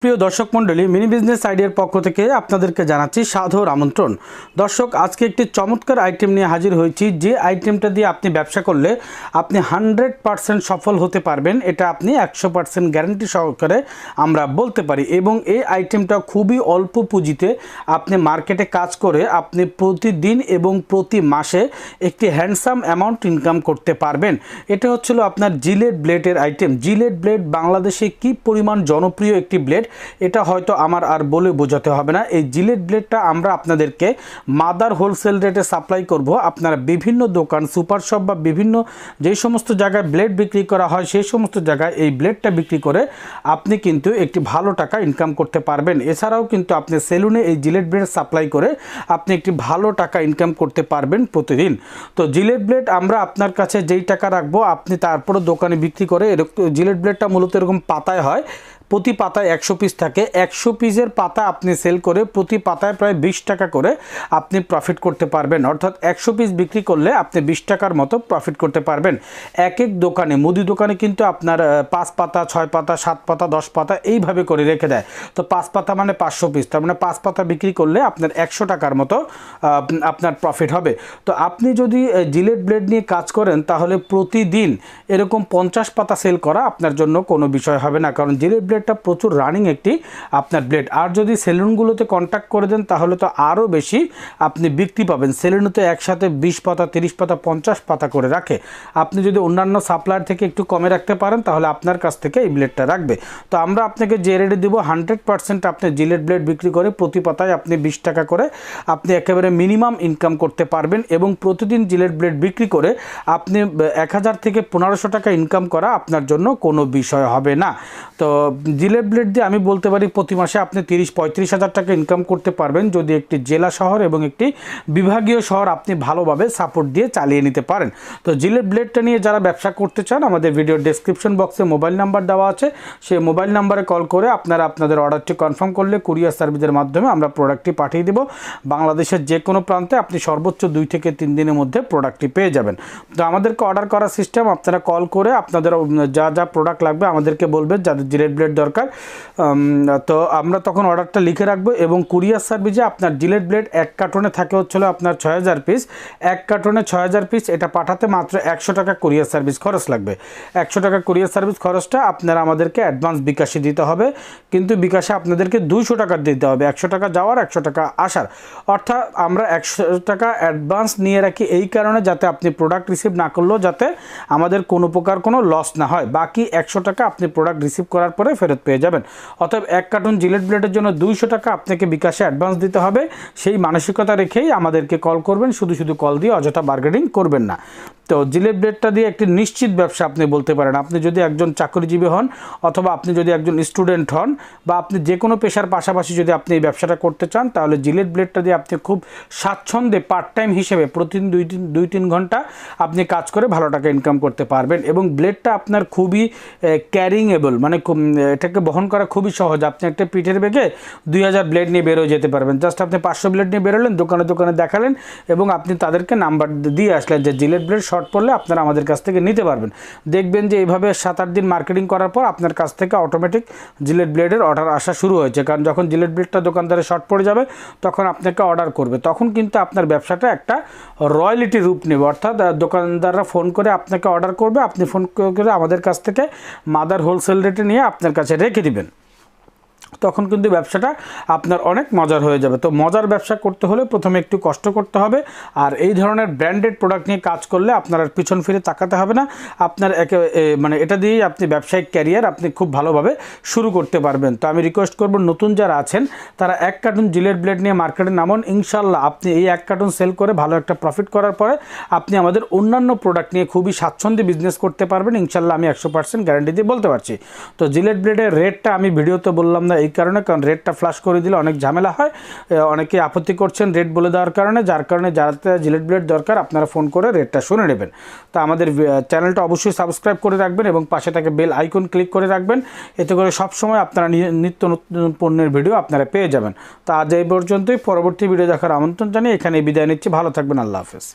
প্রিয় দর্শক মণ্ডলী, মিনি বিজনেস আইডিয়ার পক্ষ থেকে আপনাদেরকে জানাচ্ছি সাদর আমন্ত্রণ। দর্শক, আজকে একটি চমৎকার আইটেম নিয়ে হাজির হয়েছি। যে আইটেমটা দিয়ে আপনি ব্যবসা করলে আপনি 100% সফল হতে পারবেন, এটা আপনি 100% গ্যারান্টি সহকারে আমরা বলতে পারি। এবং এই আইটেমটা খুবই অল্প পুঁজিতে আপনি মার্কেটে কাজ করে আপনি প্রতিদিন এবং প্রতি মাসে একটি হ্যান্ডসাম অ্যামাউন্ট ইনকাম করতে পারবেন। এটা হচ্ছিল আপনার জিলেট ব্লেডের আইটেম। জিলেট ব্লেড বাংলাদেশে কি পরিমাণ জনপ্রিয় একটি ব্লেড, এটা হয়তো আমার আর বলে বোঝাতে হবে না। এই জিলেট ব্লেডটা আমরা আপনাদেরকে মাদার হোলসেল রেটে সাপ্লাই করব। আপনারা বিভিন্ন দোকান, সুপার শপ বা বিভিন্ন যেই সমস্ত জায়গায় ব্লেড বিক্রি করা হয় সেই সমস্ত জায়গায় এই ব্লেডটা বিক্রি করে আপনি কিন্তু একটি ভালো টাকা ইনকাম করতে পারবেন। এছাড়াও কিন্তু আপনি সেলুনে এই জিলেট ব্লেড সাপ্লাই করে আপনি একটি ভালো টাকা ইনকাম করতে পারবেন প্রতিদিন। তো জিলেট ব্লেড আমরা আপনার কাছে যেই টাকা রাখবো আপনি তারপরে দোকানে বিক্রি করে, এরকম জিলেট ব্লেডটা মূলত এরকম পাতায় হয়, প্রতি পাতায় 100 পিস থাকে। 100 পিসের পাতা আপনি সেল করে প্রতি পাতায় প্রায় 20 টাকা করে আপনি প্রফিট করতে পারবেন। অর্থাৎ 100 পিস বিক্রি করলে আপনি 20 টাকার মতো প্রফিট করতে পারবেন। এক এক দোকানে, মুদি দোকানে কিন্তু আপনার 5 পাতা, 6 পাতা, 7 পাতা, 10 পাতা এইভাবে করে রেখে দেয়। তো 5 পাতা মানে 500 পিস, তার মানে 5 পাতা বিক্রি করলে আপনার 100 টাকার মতো আপনার প্রফিট হবে। তো আপনি যদি জিলেট ব্লেড নিয়ে কাজ করেন তাহলে প্রতিদিন এরকম 50 পাতা সেল করা আপনার জন্য কোনো বিষয় হবে না, কারণ জিলেট ব্লেড প্রচুর রানিং একটি আপনার ব্লেড। আর যদি সেলুনগুলোতে কন্ট্যাক্ট করে দেন তাহলে তো আরও বেশি আপনি বিক্রি পাবেন। সেলুনে তো একসাথে 20 পাতা, 30 পাতা, 50 পাতা করে রাখে। আপনি যদি অন্যান্য সাপ্লায়ার থেকে একটু কমে রাখতে পারেন তাহলে আপনার কাছ থেকে এই ব্লেডটা রাখবে। তো আমরা আপনাকে যে রেটে দেবো 100% আপনি জিলেট ব্লেড বিক্রি করে প্রতি পাতায় আপনি 20 টাকা করে আপনি একেবারে মিনিমাম ইনকাম করতে পারবেন। এবং প্রতিদিন জিলেট ব্লেড বিক্রি করে আপনি 1000 থেকে 1500 টাকা ইনকাম করা আপনার জন্য কোনো বিষয় হবে না। তো জিলেট ব্লেড দিয়ে আমি বলতে পারি প্রতি মাসে আপনি 30-35 হাজার টাকা ইনকাম করতে পারবেন যদি একটি জেলা শহর এবং একটি বিভাগীয় শহর আপনি ভালোভাবে সাপোর্ট দিয়ে চালিয়ে নিতে পারেন। তো জিলেট ব্লেডটা নিয়ে যারা ব্যবসা করতে চান আমাদের ভিডিওর ডেসক্রিপশন বক্সে মোবাইল নাম্বার দেওয়া আছে, সেই মোবাইল নাম্বারে কল করে আপনারা আপনাদের অর্ডারটি কনফার্ম করলে কুরিয়ার সার্ভিসের মাধ্যমে আমরা প্রোডাক্টটি পাঠিয়ে দেব। বাংলাদেশের যে কোনো প্রান্তে আপনি সর্বোচ্চ 2 থেকে 3 দিনের মধ্যে প্রোডাক্টটি পেয়ে যাবেন। তো আমাদেরকে অর্ডার করার সিস্টেম, আপনারা কল করে আপনাদের যা যা প্রোডাক্ট লাগবে আমাদেরকে বলবেন যাদের জিলেট ব্লেড দরকার। তো আমরা তখন অর্ডারটা লিখে রাখবো এবং কুরিয়ার সার্ভিসে আপনার জিলেট ব্লেড 1 কার্টনে থাকে হচ্ছিল আপনার 6000 পিস। 1 কার্টনে 6000 পিস, এটা পাঠাতে মাত্র 100 টাকা কুরিয়ার সার্ভিস খরচ লাগবে। 100 টাকা কুরিয়ার সার্ভিস খরচটা আপনারা আমাদেরকে অ্যাডভান্স বিকাশে দিতে হবে, কিন্তু বিকাশে আপনাদেরকে 200 টাকা দিতে হবে। 100 টাকা যাওয়ার, 100 টাকা আসার। অর্থাৎ আমরা 100 টাকা অ্যাডভান্স নিয়ে রাখি এই কারণে যাতে আপনি প্রোডাক্ট রিসিভ না করলেও যাতে আমাদের কোনো প্রকার কোনো লস না হয়। বাকি 100 টাকা আপনি প্রোডাক্ট রিসিভ করার পরে ফেরত পেয়ে যাবেন। অতএব 1 কার্টন জিলেট ব্লেডের জন্য 200 টাকা আপনাকে বিকাশে অ্যাডভান্স দিতে হবে। সেই মানসিকতা রেখেই আমাদেরকে কল করবেন, শুধু শুধু কল দিয়ে অযথা বার্গেনিং করবেন না। তো জিলেট ব্লেডটা দিয়ে একটি নিশ্চিত ব্যবসা আপনি বলতে পারেন। আপনি যদি একজন চাকরিজীবী হন অথবা আপনি যদি একজন স্টুডেন্ট হন বা আপনি যে কোনো পেশার পাশাপাশি যদি আপনি এই ব্যবসাটা করতে চান তাহলে জিলেট ব্লেডটা দিয়ে আপনি খুব স্বাচ্ছন্দ্যে পার্ট টাইম হিসেবে প্রতিদিন 2-3 ঘন্টা আপনি কাজ করে ভালো টাকা ইনকাম করতে পারবেন। এবং ব্লেডটা আপনার খুবই ক্যারিংয়েবল, মানে এটাকে বহন করা খুবই সহজ। আপনি একটা পিঠের বেগে 2000 ব্লেড নিয়ে বেরোয় যেতে পারবেন। জাস্ট আপনি 500 ব্লেড নিয়ে বেরোলেন, দোকানে দোকানে দেখালেন এবং আপনি তাদেরকে নাম্বার দিয়ে আসলেন যে জিলেট ব্লেড শর্ট পড়লে আপনারা আমাদের কাছ থেকে নিতে পারবেন। দেখবেন যে এইভাবে 7-8 দিন মার্কেটিং করার পর আপনার কাছ থেকে অটোমেটিক জিলেট ব্লেডের অর্ডার আসা শুরু হয়েছে। কারণ যখন জিলেট ব্লেডটা দোকানদারে শর্ট পড়ে যাবে তখন আপনাকে অর্ডার করবে, তখন কিন্তু আপনার ব্যবসাটা একটা রয়্যালিটি রূপ নেবে। অর্থাৎ দোকানদাররা ফোন করে আপনাকে অর্ডার করবে, আপনি ফোন করে আমাদের কাছ থেকে মাদার হোলসেল রেটে নিয়ে আপনার কাছে রেখে দিবেন। তখন কিন্তু ব্যবসাটা আপনার অনেক মজার হয়ে যাবে। তো মজার ব্যবসা করতে হলে প্রথমে একটু কষ্ট করতে হবে। আর এই ধরনের ব্র্যান্ডেড প্রোডাক্ট নিয়ে কাজ করলে আপনার আর পিছন ফিরে তাকাতে হবে না। আপনার মানে এটা দিয়েই আপনি ব্যবসায়িক ক্যারিয়ার আপনি খুব ভালোভাবে শুরু করতে পারবেন। তো আমি রিকোয়েস্ট করব নতুন যারা আছেন তারা 1 কার্টন জিলেট ব্লেড নিয়ে মার্কেটে নামুন। ইনশাল্লাহ আপনি এই 1 কার্টন সেল করে ভালো একটা প্রফিট করার পরে আপনি আমাদের অন্যান্য প্রোডাক্ট নিয়ে খুবই স্বাচ্ছন্দ্যে বিজনেস করতে পারবেন। ইনশাল্লাহ আমি 100% গ্যারান্টি দিয়ে বলতে পারছি। তো জিলেট ব্লেডের রেটটা আমি ভিডিওতে বললাম না এই কারণে, কারণ রেটটা ফ্ল্যাশ করে দিলে অনেক ঝামেলা হয়। অনেকে আপত্তি করছেন রেট বলে দেওয়ার কারণে, যার কারণে যারা জিলেট ব্লেড দরকার আপনারা ফোন করে রেটটা শুনে নেবেন। তো আমাদের চ্যানেলটা অবশ্যই সাবস্ক্রাইব করে রাখবেন এবং পাশে থাকে বেল আইকন ক্লিক করে রাখবেন। এতে করে সবসময় আপনারা নিত্য নতুন পণ্যের ভিডিও আপনারা পেয়ে যাবেন। তো আজ এই পর্যন্তই, পরবর্তী ভিডিও দেখার আমন্ত্রণ জানিয়ে এখানে বিদায় নিচ্ছি। ভালো থাকবেন, আল্লাহ হাফেজ।